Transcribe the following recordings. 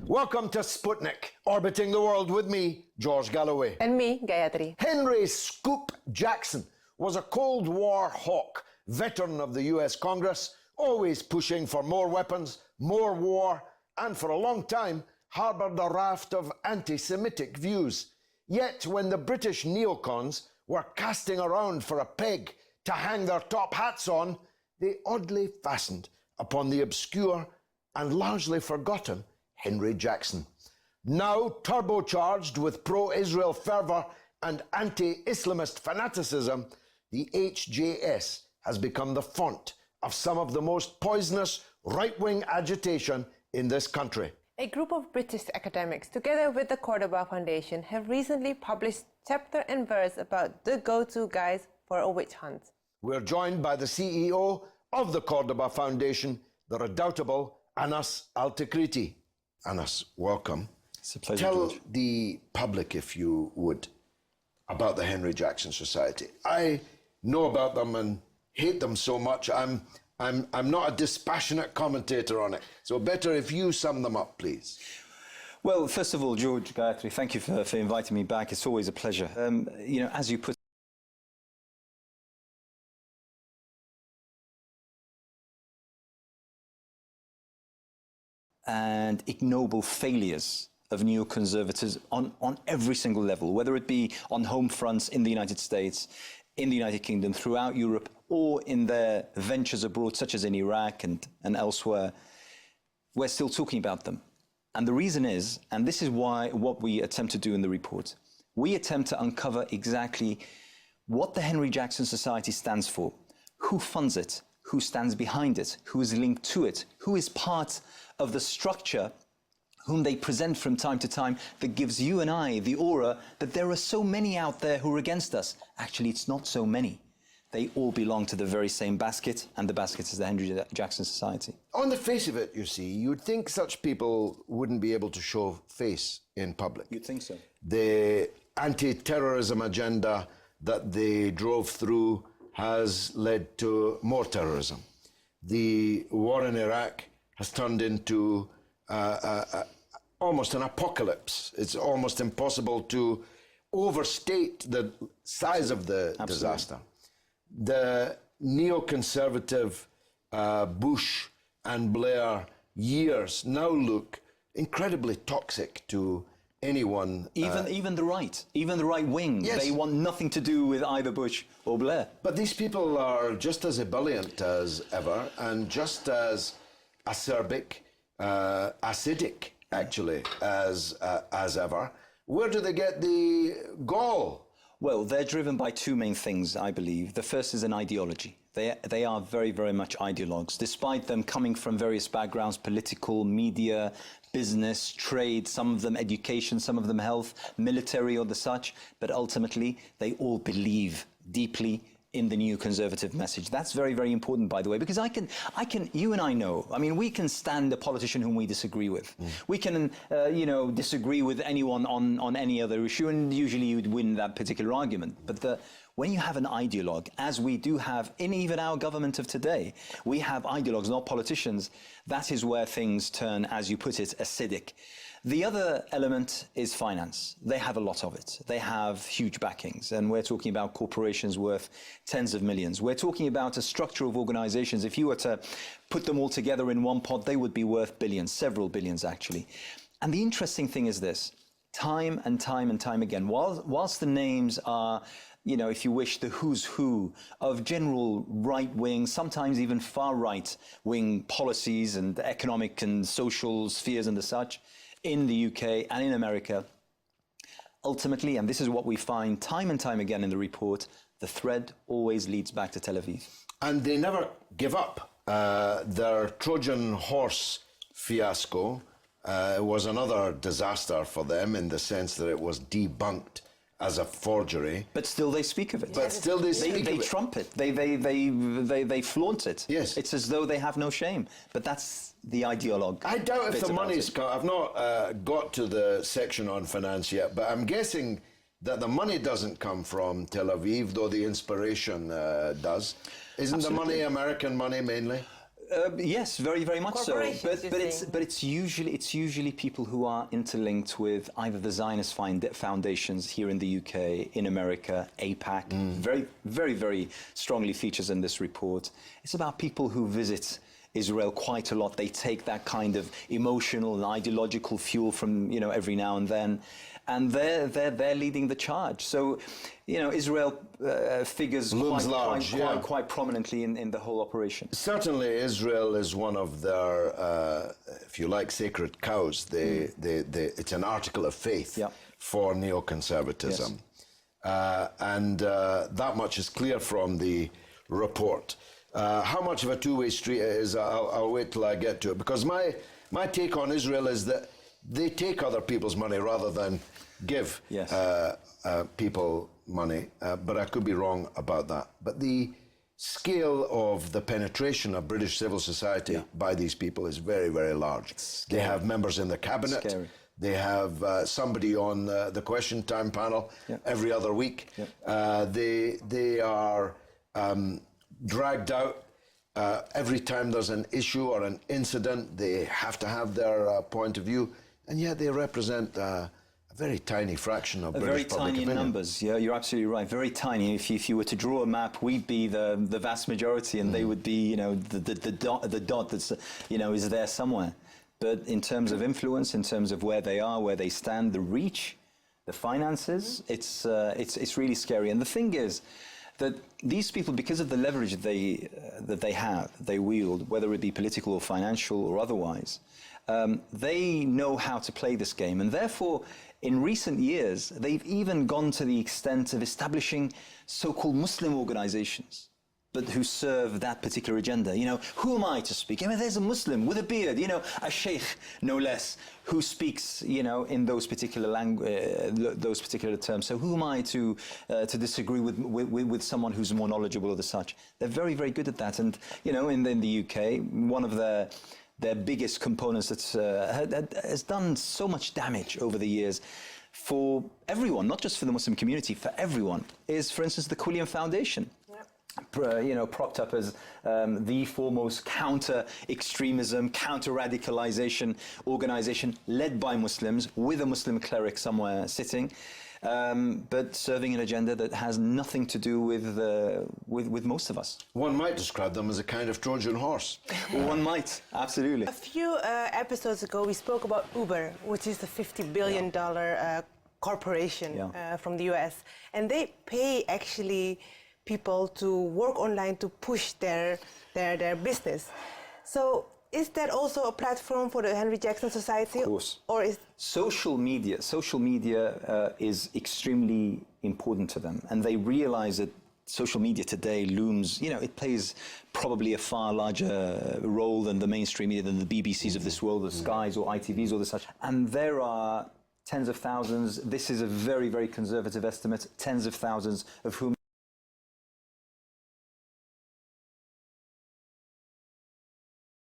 Welcome to Sputnik, orbiting the world with me, George Galloway. And me, Gayatri. Henry Scoop Jackson was a Cold War hawk, veteran of the US Congress, always pushing for more weapons, more war, and for a long time harboured a raft of anti-Semitic views. Yet when the British neocons were casting around for a peg to hang their top hats on, they oddly fastened upon the obscure and largely forgotten Henry Jackson. Now turbocharged with pro-Israel fervour and anti-Islamist fanaticism, the HJS has become the font of some of the most poisonous right-wing agitation in this country. A group of British academics, together with the Cordoba Foundation, have recently published chapter and verse about the go-to guys for a witch hunt. We're joined by the CEO of the Cordoba Foundation, the redoubtable Anas Altikriti. Anas, welcome. It's a pleasure, Tell George. the public, if you would, about the Henry Jackson Society. I know about them and hate them so much. I'm not a dispassionate commentator on it. So better if you sum them up, please. Well, first of all, George, Gayatri, thank you for inviting me back. It's always a pleasure. You know, as you put and ignoble failures of neoconservatives on every single level, whether it be on home fronts in the United States, in the United Kingdom, throughout Europe, or in their ventures abroad, such as in Iraq and elsewhere, we're still talking about them. And the reason is, and this is what we attempt to do in the report, we attempt to uncover exactly what the Henry Jackson Society stands for, who funds it, who stands behind it, who is linked to it, who is part of the structure whom they present from time to time that gives you and I the aura that there are so many out there who are against us. Actually, it's not so many. They all belong to the very same basket, and the basket is the Henry Jackson Society. On the face of it, you see, you'd think such people wouldn't be able to show face in public. You'd think so. The anti-terrorism agenda that they drove through has led to more terrorism. The war in Iraq has turned into almost an apocalypse. It's almost impossible to overstate the size of the disaster. The neoconservative Bush and Blair years now look incredibly toxic to anyone. Even the right wing, yes. They want nothing to do with either Bush or Blair. But these people are just as ebullient as ever, and just as acerbic, acidic, actually, as ever. Where do they get the gall? Well, they're driven by two main things, I believe. The first is an ideology. They are very, very much ideologues, despite them coming from various backgrounds, political, media, business, trade, some of them education, some of them health, military or the such. But ultimately, they all believe deeply in the neoconservative message. That's very, very important, by the way, because you and I know, I mean, we can stand a politician whom we disagree with. We can, disagree with anyone on any other issue, and usually you'd win that particular argument. But when you have an ideologue, as we do have in even our government of today, we have ideologues, not politicians, that is where things turn, as you put it, acidic. The other element is finance. They have a lot of it. They have huge backings, and we're talking about corporations worth tens of millions. We're talking about a structure of organizations. If you were to put them all together in one pot, they would be worth billions, several billions actually. And the interesting thing is this, time and time and time again, whilst the names are, you know, if you wish, the who's who of general right-wing, sometimes even far-right-wing policies and economic and social spheres and the such, in the UK and in America, ultimately, and this is what we find time and time again in the report, the thread always leads back to Tel Aviv. And they never give up. Their Trojan horse fiasco was another disaster for them in the sense that it was debunked as a forgery. But still they speak of it. But still they speak of it. They trump it. They flaunt it. Yes. It's as though they have no shame. But that's the ideologue. I doubt if the money's come. I've not got to the section on finance yet, but I'm guessing that the money doesn't come from Tel Aviv, though the inspiration does. Isn't the money American money mainly? Yes, very, very much so. Corporations, But it's usually people who are interlinked with either the Zionist foundations here in the UK, in America, APAC. Very, very, very strongly features in this report. It's about people who visit Israel quite a lot. They take that kind of emotional and ideological fuel from every now and then, and they're leading the charge. So, Israel figures quite prominently in the whole operation. Certainly, Israel is one of their, if you like, sacred cows. It's an article of faith for neoconservatism. Yes. And that much is clear from the report. How much of a two-way street it is, I'll wait till I get to it. Because my take on Israel is that they take other people's money rather than give people money, but I could be wrong about that. But the scale of the penetration of British civil society by these people is very, very large. They have members in the cabinet. They have somebody on the question time panel every other week. They are dragged out every time there's an issue or an incident. They have to have their point of view, and yet they represent a very tiny fraction of British public opinion. Very tiny in numbers. Yeah, you're absolutely right. Very tiny. If you were to draw a map, we'd be the vast majority, and they would be, the dot that's, is there somewhere. But in terms of influence, in terms of where they are, where they stand, the reach, the finances, it's really scary. And the thing is that these people, because of the leverage that they wield, whether it be political or financial or otherwise, they know how to play this game, and therefore, in recent years, they've even gone to the extent of establishing so-called Muslim organizations, but who serve that particular agenda. Who am I to speak? There's a Muslim with a beard, a sheikh, no less, who speaks, in those particular those particular terms. So who am I to disagree with someone who's more knowledgeable or the such? They're very, very good at that. And, in the UK, one of their biggest components that has done so much damage over the years for everyone, not just for the Muslim community, for everyone, is, for instance, the Cordoba Foundation. Propped up as the foremost counter-extremism, counter-radicalization organization led by Muslims, with a Muslim cleric somewhere sitting, but serving an agenda that has nothing to do with most of us. One might describe them as a kind of Trojan horse. One might, absolutely. A few episodes ago, we spoke about Uber, which is the $50 billion corporation from the US, and they pay actually people to work online to push their business. So is that also a platform for the Henry Jackson Society? Of course. Or is social media is extremely important to them, and they realize that social media today looms, it plays probably a far larger role than the mainstream media, than the BBCs of this world, the Skies or ITVs or the such. And there are tens of thousands, this is a very, very conservative estimate, tens of thousands of whom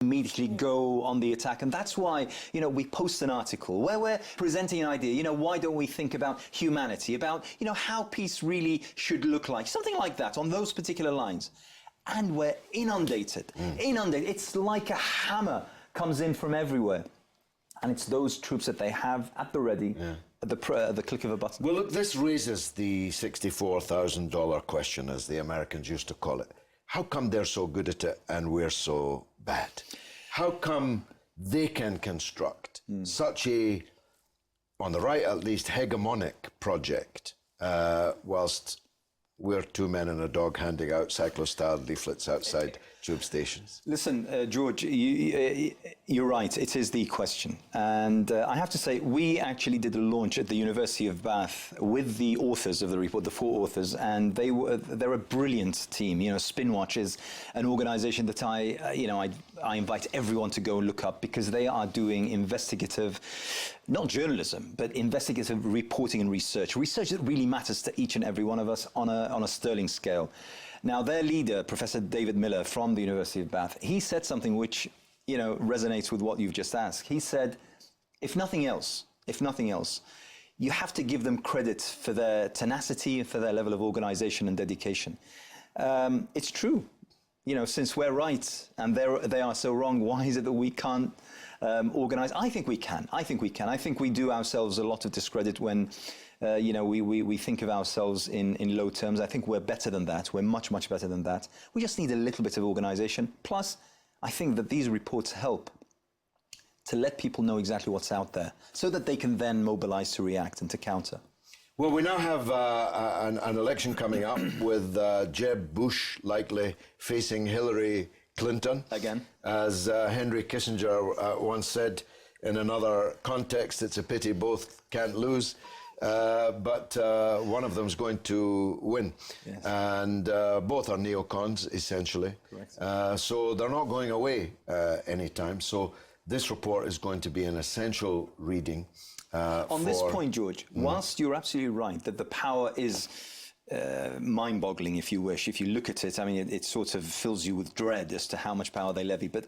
immediately go on the attack. And that's why, we post an article where we're presenting an idea, why don't we think about humanity, about, how peace really should look like, something like that, on those particular lines. And we're inundated. It's like a hammer comes in from everywhere. And it's those troops that they have at the ready, at the click of a button. Well, look, this raises the $64,000 question, as the Americans used to call it. How come they're so good at it and we're so bad? How come they can construct such a, on the right at least, hegemonic project, whilst we're two men and a dog handing out cyclo-style leaflets outside tube stations? Listen, George, you're right. It is the question. And I have to say, we actually did a launch at the University of Bath with the authors of the report, the 4 authors, and they're a brilliant team. Spinwatch is an organization that I invite everyone to go look up, because they are doing investigative, not journalism, but investigative reporting and research that really matters to each and every one of us on a sterling scale. Now, their leader, Professor David Miller from the University of Bath, he said something which, resonates with what you've just asked. He said, if nothing else, you have to give them credit for their tenacity and for their level of organization and dedication. It's true. since we're right and they are so wrong, why is it that we can't organize? I think we can. I think we do ourselves a lot of discredit when, we think of ourselves in low terms. I think we're better than that. We're much, much better than that. We just need a little bit of organization. Plus, I think that these reports help to let people know exactly what's out there so that they can then mobilize to react and to counter. Well, we now have an election coming up with Jeb Bush likely facing Hillary Clinton. Again. As Henry Kissinger once said in another context, it's a pity both can't lose, but one of them is going to win. Yes. And both are neocons, essentially. Correct. So they're not going away anytime. So this report is going to be an essential reading. On this point, George, whilst you're absolutely right that the power is mind-boggling, if you wish, if you look at it, I mean, it sort of fills you with dread as to how much power they levy. But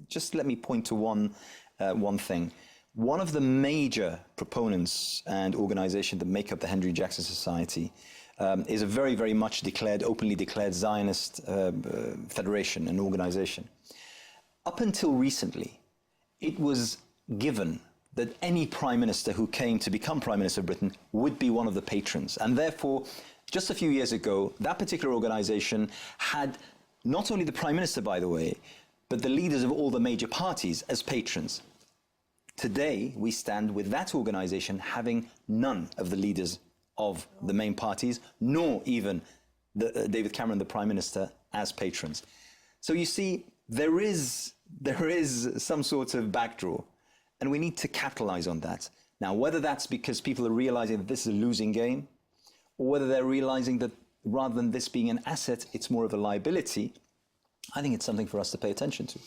just let me point to one thing. One of the major proponents and organizations that make up the Henry Jackson Society is a very, very much openly declared Zionist federation and organization. Up until recently, it was given that any prime minister who came to become prime minister of Britain would be one of the patrons. And therefore, just a few years ago, that particular organization had not only the prime minister, by the way, but the leaders of all the major parties as patrons. Today, we stand with that organization having none of the leaders of the main parties, nor even David Cameron, the prime minister, as patrons. So you see, there is some sort of backdraw. And we need to capitalize on that. Now, whether that's because people are realizing that this is a losing game, or whether they're realizing that rather than this being an asset, it's more of a liability, I think it's something for us to pay attention to.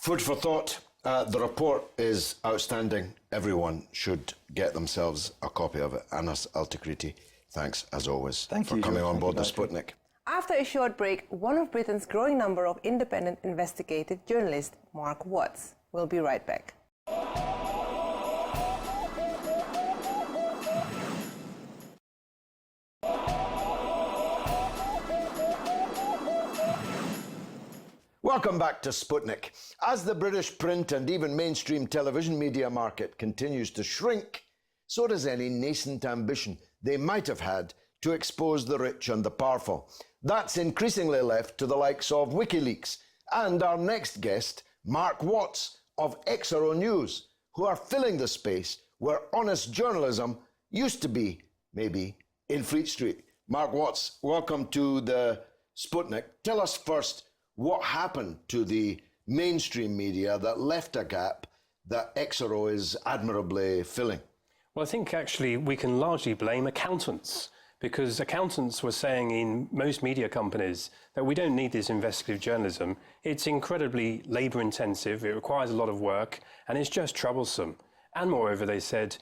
Food for thought. The report is outstanding. Everyone should get themselves a copy of it. Anas Altikriti, thanks as always for coming on board the Sputnik. After a short break, one of Britain's growing number of independent investigative journalists, Mark Watts, will be right back. Welcome back to Sputnik. As the British print and even mainstream television media market continues to shrink, so does any nascent ambition they might have had to expose the rich and the powerful. That's increasingly left to the likes of WikiLeaks and our next guest, Mark Watts of Exaro News, who are filling the space where honest journalism used to be, maybe, in Fleet Street. Mark Watts, welcome to the Sputnik. Tell us first, what happened to the mainstream media that left a gap that Exaro is admirably filling? Well, I think actually we can largely blame accountants, because accountants were saying in most media companies that we don't need this investigative journalism. It's incredibly labour intensive, it requires a lot of work, and it's just troublesome. And moreover, they said,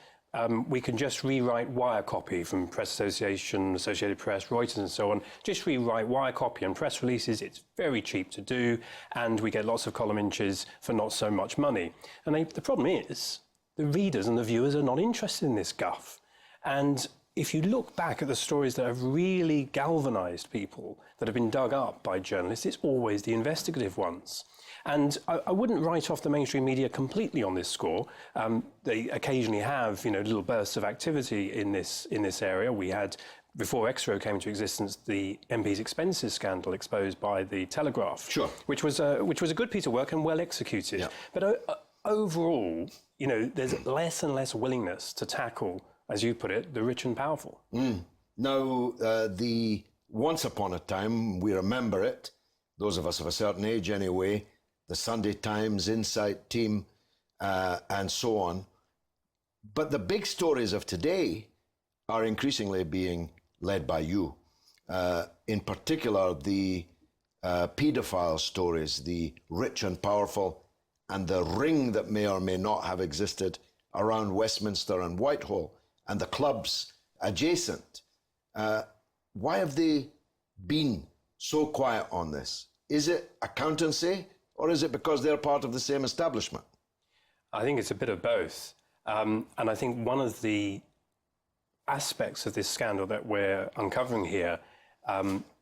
we can just rewrite wire copy from Press Association, Associated Press, Reuters and so on, just rewrite wire copy and press releases. It's very cheap to do, and we get lots of column inches for not so much money. And the problem is, the readers and the viewers are not interested in this guff. And if you look back at the stories that have really galvanised people, that have been dug up by journalists, it's always the investigative ones. And I wouldn't write off the mainstream media completely on this score. They occasionally have, little bursts of activity in this area. We had, before Exaro came into existence, the MP's expenses scandal exposed by the Telegraph, sure, which was a good piece of work and well executed. Yeah. But overall, there's less and less willingness to tackle, as you put it, the rich and powerful. Now, the once upon a time, we remember it, those of us of a certain age anyway, the Sunday Times, Insight team, and so on. But the big stories of today are increasingly being led by you. In particular, the paedophile stories, the rich and powerful, and the ring that may or may not have existed around Westminster and Whitehall, and the clubs adjacent. Why have they been so quiet on this? Is it accountancy, or is it because they're part of the same establishment? I think it's a bit of both. And I think one of the aspects of this scandal that we're uncovering here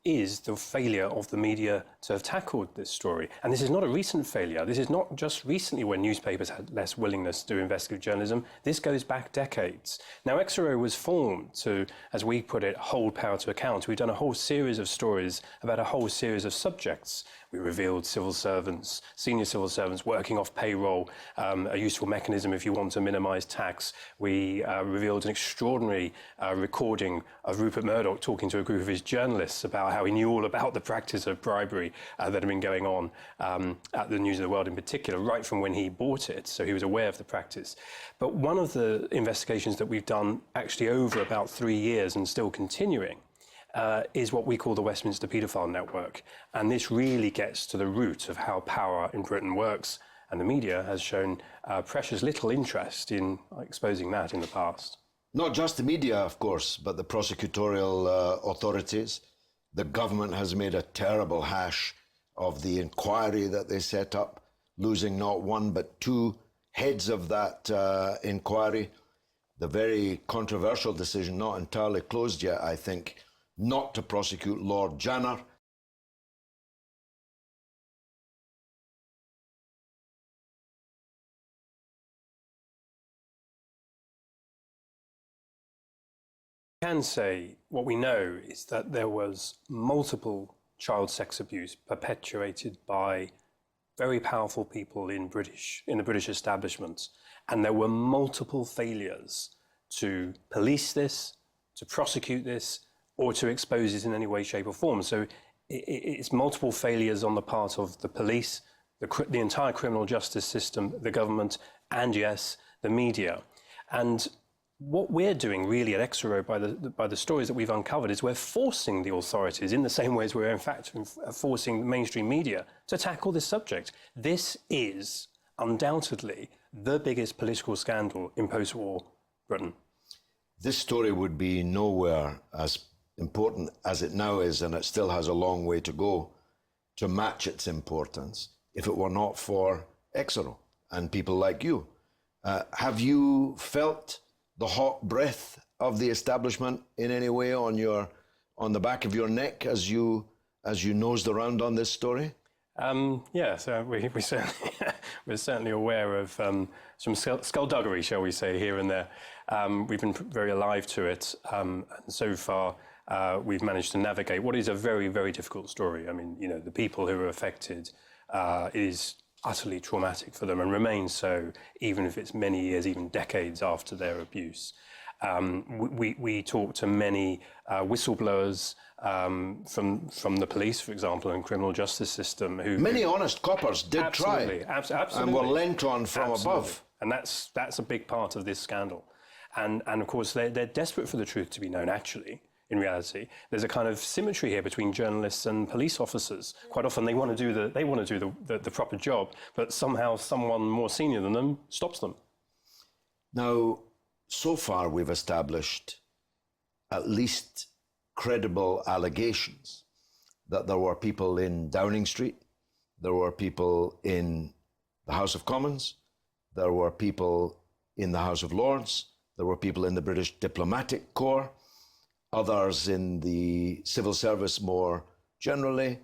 is the failure of the media to have tackled this story. And this is not a recent failure. This is not just recently when newspapers had less willingness to do investigative journalism. This goes back decades. Now, Exaro was formed to, as we put it, hold power to account. We've done a whole series of stories about a whole series of subjects. We revealed civil servants, senior civil servants working off payroll, a useful mechanism if you want to minimize tax. We revealed an extraordinary recording of Rupert Murdoch talking to a group of his journalists about how he knew all about the practice of bribery that had been going on at the News of the World in particular, right from when he bought it. So he was aware of the practice. But one of the investigations that we've done actually over about 3 years and still continuing is what we call the Westminster Paedophile Network. And this really gets to the root of how power in Britain works. And the media has shown precious little interest in exposing that in the past. Not just the media, of course, but the prosecutorial authorities. The government has made a terrible hash of the inquiry that they set up, losing not one but two heads of that inquiry. The very controversial decision, not entirely closed yet, I think, not to prosecute Lord Janner. Can say what we know is that there was multiple child sex abuse perpetuated by very powerful people in the British establishment, and there were multiple failures to police this, to prosecute this, or to expose it in any way, shape or form. So it's multiple failures on the part of the police, the entire criminal justice system, the government, and yes, the media. And what we're doing really at Exaro by the stories that we've uncovered is we're forcing the authorities in the same way as we're in fact forcing mainstream media to tackle this subject. This is undoubtedly the biggest political scandal in post-war Britain. This story would be nowhere as important as it now is, and it still has a long way to go to match its importance if it were not for Exaro and people like you. Have you felt the hot breath of the establishment in any way on the back of your neck as you nosed around on this story? Yes, we're certainly aware of some skullduggery, shall we say, here and there. We've been very alive to it, and so far we've managed to navigate what is a very, very difficult story. I mean, you know, the people who are affected is utterly traumatic for them and remains so, even if it's many years, even decades after their abuse. We talk to many whistleblowers from the police, for example, and criminal justice system. Many honest coppers did try absolutely, and were lent on from above. And that's a big part of this scandal. And of course, they're desperate for the truth to be known, actually. In reality, there's a kind of symmetry here between journalists and police officers. Quite often, they want to do the proper job, but somehow someone more senior than them stops them. Now, so far, we've established at least credible allegations that there were people in Downing Street, there were people in the House of Commons, there were people in the House of Lords, there were people in the British Diplomatic Corps, others in the civil service more generally.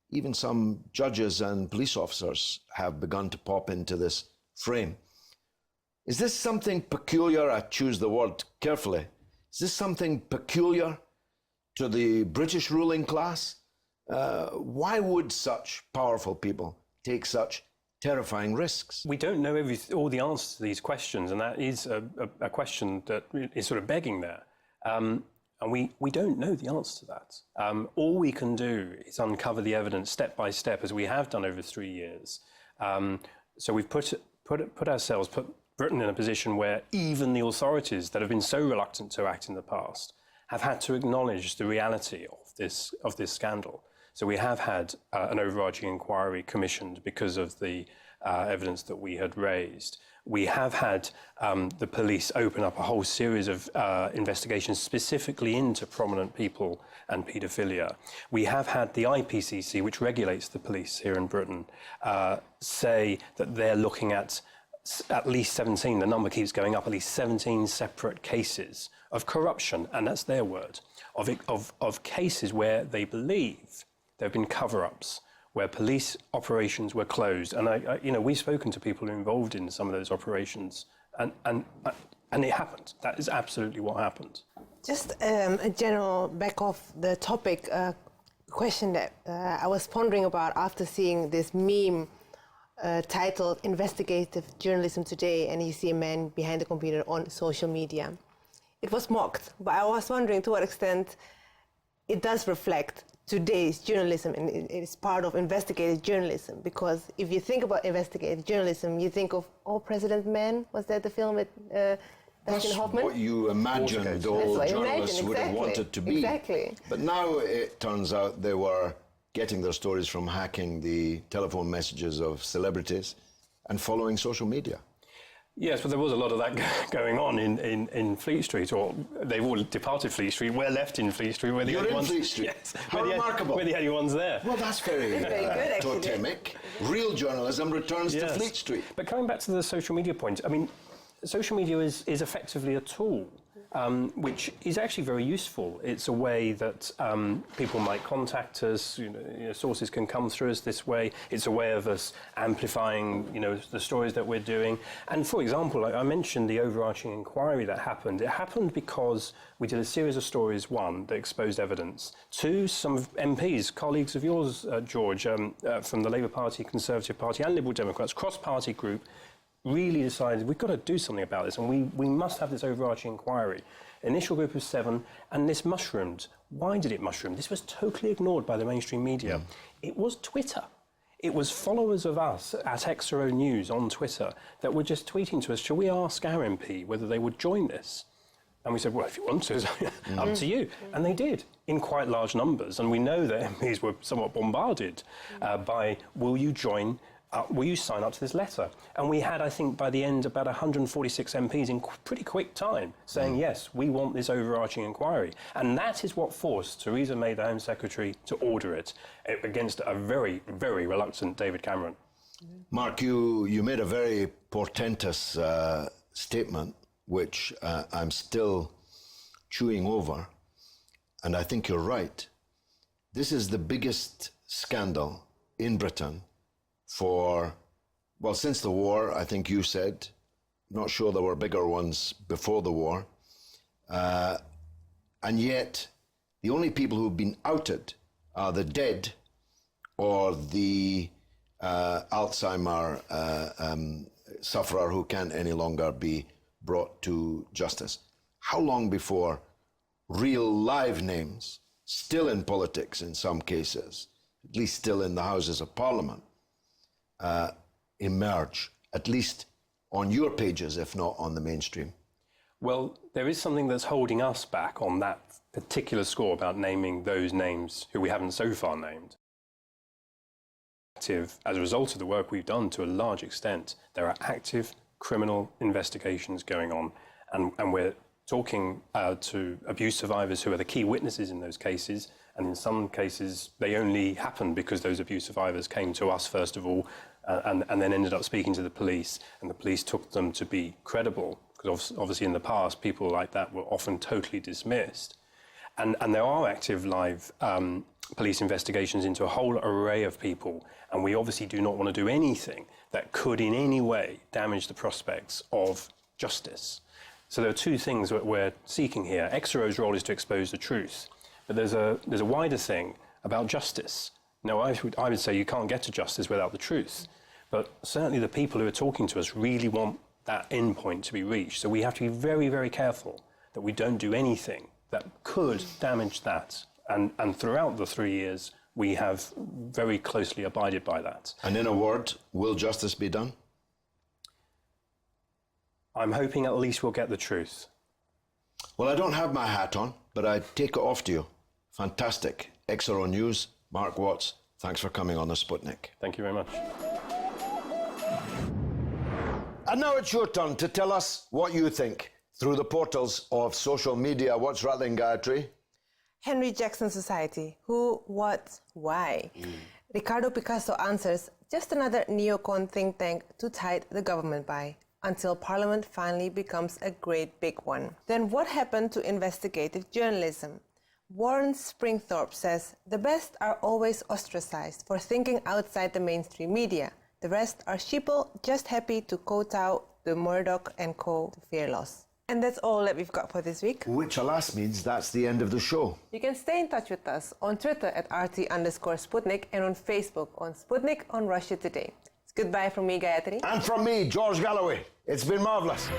Even some judges and police officers have begun to pop into this frame. Is this something peculiar? I choose the word carefully. Is this something peculiar to the British ruling class? Why would such powerful people take such terrifying risks? We don't know all the answers to these questions, and that is a question that is sort of begging there. And we don't know the answer to that. All we can do is uncover the evidence step by step, as we have done over 3 years. So we've put Britain in a position where even the authorities that have been so reluctant to act in the past have had to acknowledge the reality of this scandal. So we have had an overarching inquiry commissioned because of the evidence that we had raised. We have had the police open up a whole series of investigations specifically into prominent people and paedophilia. We have had the IPCC, which regulates the police here in Britain, say that they're looking at at least 17, the number keeps going up, at least 17 separate cases of corruption, and that's their word, of cases where they believe there have been cover-ups, where police operations were closed. And we've spoken to people who are involved in some of those operations, and it happened. That is absolutely what happened. Just a general back off the topic question that I was pondering about after seeing this meme titled "Investigative Journalism Today," and you see a man behind the computer on social media. It was mocked, but I was wondering to what extent it does reflect today's journalism, and it is part of investigative journalism. Because if you think about investigative journalism, you think of All President Men. Was that the film with That's Hoffman? what you imagined all journalists would have wanted to be. Exactly. But now it turns out they were getting their stories from hacking the telephone messages of celebrities and following social media. Yes, but there was a lot of that going on in Fleet Street, or they've all departed Fleet Street. We're left in Fleet Street. We're the You're only in ones. Fleet Street. Yes, How remarkable. We're the only ones there. Well, that's very, very good, actually. totemic. Real journalism returns to Fleet Street. But coming back to the social media point, I mean, social media is effectively a tool, which is actually very useful. It's a way that people might contact us, sources can come through us this way. It's a way of us amplifying, the stories that we're doing. And for example, I mentioned the overarching inquiry that happened. It happened because we did a series of stories, one, that exposed evidence. Two, some MPs, colleagues of yours, George, from the Labour Party, Conservative Party and Liberal Democrats, cross-party group, really decided we've got to do something about this, and we must have this overarching inquiry. Initial group of 7, and this mushroomed. Why did it mushroom? This was totally ignored by the mainstream media. It was Twitter. It was followers of us at Exaro News on Twitter that were just tweeting to us, shall we ask our MP whether they would join this? And we said, well, if you want to, it's up to you. And they did, in quite large numbers. And we know that MPs were somewhat bombarded by, will you join? Will you sign up to this letter? And we had, I think, by the end, about 146 MPs in pretty quick time saying, yes, we want this overarching inquiry. And that is what forced Theresa May, the Home Secretary, to order it against a very, very reluctant David Cameron. Mark, you made a very portentous statement, which I'm still chewing over, and I think you're right. This is the biggest scandal in Britain since the war. I think you said, not sure there were bigger ones before the war. And yet, the only people who've been outed are the dead or the Alzheimer sufferer who can't any longer be brought to justice. How long before real live names, still in politics in some cases, at least still in the Houses of Parliament, emerge, at least on your pages, if not on the mainstream? Well, there is something that's holding us back on that particular score about naming those names who we haven't so far named. As a result of the work we've done, to a large extent, there are active criminal investigations going on, and we're talking to abuse survivors who are the key witnesses in those cases. And in some cases, they only happened because those abuse survivors came to us first of all, and then ended up speaking to the police, and the police took them to be credible. Because obviously in the past, people like that were often totally dismissed. And there are active live police investigations into a whole array of people, and we obviously do not want to do anything that could in any way damage the prospects of justice. So there are two things that we're seeking here. Exaro's role is to expose the truth. But there's a wider thing about justice. Now, I would say you can't get to justice without the truth. But certainly the people who are talking to us really want that end point to be reached. So we have to be very, very careful that we don't do anything that could damage that. And throughout the 3 years, we have very closely abided by that. And in a word, will justice be done? I'm hoping at least we'll get the truth. Well, I don't have my hat on, but I take it off to you. Fantastic. Exaro News, Mark Watts, thanks for coming on the Sputnik. Thank you very much. And now it's your turn to tell us what you think through the portals of social media. What's rattling, Gayatri? Henry Jackson Society. Who, what, why? Ricardo Picasso answers, just another neocon think tank to tide the government by, until Parliament finally becomes a great big one. Then what happened to investigative journalism? Warren Springthorpe says, the best are always ostracized for thinking outside the mainstream media. The rest are sheeple, just happy to kowtow the Murdoch and co. to fear loss. And that's all that we've got for this week. Which, alas, means that's the end of the show. You can stay in touch with us on Twitter at RT_Sputnik and on Facebook on Sputnik on Russia Today. It's goodbye from me, Gayatri. And from me, George Galloway. It's been marvellous.